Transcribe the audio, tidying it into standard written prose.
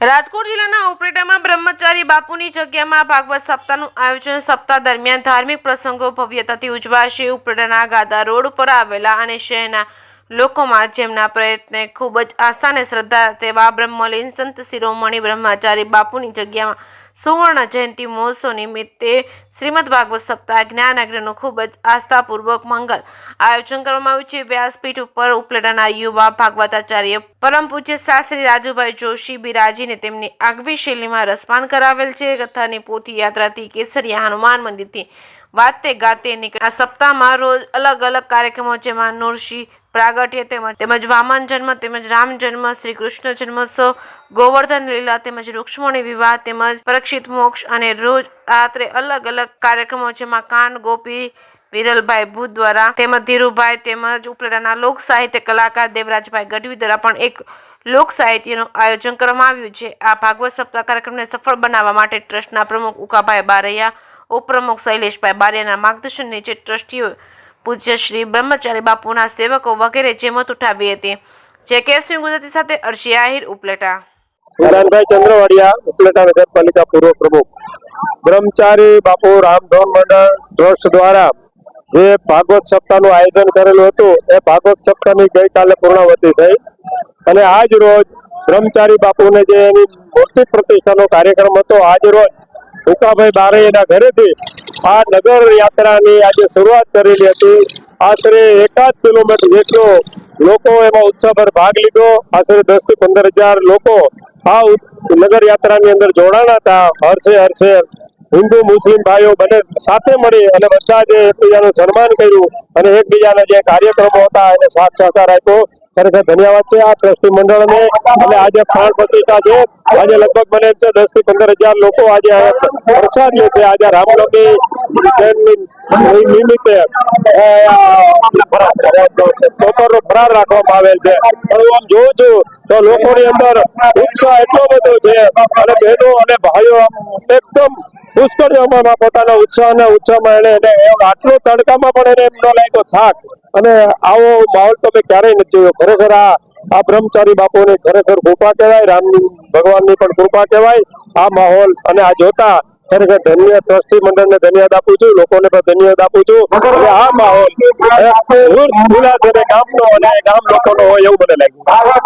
રાજકોટ જિલ્લાના ઉપલેટામાં બ્રહ્મચારી બાપુની જગ્યામાં ભાગવત સપ્તાહનું આયોજન. સપ્તાહ દરમિયાન ધાર્મિક પ્રસંગો ભવ્યતાથી ઉજવાશે. ઉપલેટાના ગાદા રોડ ઉપર આવેલા અને શહેરના લોકોમાં જેમના પ્રયત્ને ખૂબ જ આસ્થા અને શ્રદ્ધા તેવા બ્રહ્મલીન સંત શિરોમણી બ્રહ્મચારી બાપુની જગ્યામાં સુવર્ણ જયંતિ મહોત્સવ નિમિત્તે શ્રીમદ ભાગવત સપ્તાહ જ્ઞાન અગ્રહનું ખૂબ જ આસ્થાપૂર્વક મંગલ આયોજન કરવામાં આવ્યું છે. વ્યાસપીઠ ઉપર ઉપલેટાના યુવા ભાગવતાચાર્ય પરમ પૂજ્ય શાસ્ત્રી રાજુભાઈ જોશી બિરાજીને તેમની આગવી શૈલીમાં રસપાન કરાવેલ છે. કથાની પોથી યાત્રાથી કેસરિયા હનુમાન મંદિરથી વાતે ગાતે નીકળે. આ સપ્તાહમાં રોજ અલગ અલગ કાર્યક્રમો જેમાં નૃસિંહ પ્રાગટ્ય તેમજ વામન જન્મ તેમજ રામ જન્મ, શ્રી કૃષ્ણ જન્મોત્સવ, ગોવર્ધન લીલા તેમજ રૂક્ષ્મણી વિવાહ તેમજ પરીક્ષિત મોક્ષ અને રોજ રાત્રે અલગ અલગ કાર્યક્રમો જેમાં કાન ગોપી વિરલભાઈ ભૂત દ્વારા તેમજ ધીરુભાઈ તેમજ ઉપલેટાના લોક સાહિત્ય કલાકાર દેવરાજભાઈ ગઢવી દ્વારા પણ એક લોક સાહિત્યનું આયોજન કરવામાં આવ્યું છે. આ ભાગવત સપ્તાહ કાર્યક્રમને સફળ બનાવવા માટે ટ્રસ્ટના પ્રમુખ ઉકાભાઈ બારૈયા, ઉપપ્રમુખ શૈલેષભાઈ બારૈયાના માર્ગદર્શન નીચે ટ્રસ્ટીઓ પૂજ્ય શ્રી બ્રહ્મચારી બાપુના સેવકો વગેરે જેમત ઉઠાવી હતી. જે કેસરી ગુજરાતી સાથે અર્શી આહિર, ઉપલેટા. વિધાનભાઈ ચંદ્રવાડિયા, ઉપલેટા નગરપાલિકા પૂર્વ પ્રમુખ. બ્રહ્મચારી બાપુ રામધોન મંડળ ટ્રસ્ટ દ્વારા જે ભાગવત સપ્તાહનું આયોજન કરેલું હતું એ ભાગવત સપ્તાહની ગઈકાલે પૂર્ણાવતી થઈ અને આજ રોજ બ્રહ્મચારી બાપુને જે એની મૂર્તિ પ્રતિષ્ઠાનો કાર્યક્રમ હતો, આજ રોજ ઉકાભાઈ બારૈયાના ઘરેથી આ નગર યાત્રાની આજે શરૂઆત કરેલી હતી. આશરે 1.5 કિલોમીટર જેટલો લોકો એમાં ઉત્સાહભર ભાગ લીધો. આશરે 10 થી 15,000 લોકો આ નગર યાત્રાની અંદર જોડાણા હતા. હર્ષે હિન્દુ મુસ્લિમ ભાઈઓ બંને સાથે મળી અને બધા જે એકબીજાનું સન્માન કર્યું અને એકબીજાના જે કાર્યક્રમો હતા એને સાથ સહકાર આપ્યો. ખરેખર ધન્યવાદ છે આ ટ્રસ્ટી મંડળને. અને આજે પ્રાણ પ્રતિષ્ઠા છે. આજે લગભગ મને એમ છે 10 થી 15,000 લોકો આજે પ્રસાદીએ છે. આજે રામનવમી નિમિત્તે બપોરનો ફરાર રાખવામાં આવેલ છે. હું આમ જોઉં છું તો લોકોની અંદર ઉત્સાહ એટલો બધો છે અને બહેનો અને ભાઈઓ એકદમ પુષ્કળમાં પોતાના ઉત્સાહમાં એને આટલો તડકામાં પણ એને એમ ન લાગ્યો થાક. અને આવો માહોલ તો મેં ક્યારેય નથી જોયો. ખરેખર આ બ્રહ્મચારી બાપુની ખરેખર કૃપા કહેવાય, રામ ભગવાનની પણ કૃપા કહેવાય. આ માહોલ અને આ જોતા ખરેખર ધન્ય ટ્રસ્ટી મંડળને ધન્યવાદ આપું છું, લોકોને પણ ધન્યવાદ આપું છું. અને આ માહોલ ઉલ્લાસ અને ગામનો અને ગામ લોકોનો હોય એવું મને લાગ્યું.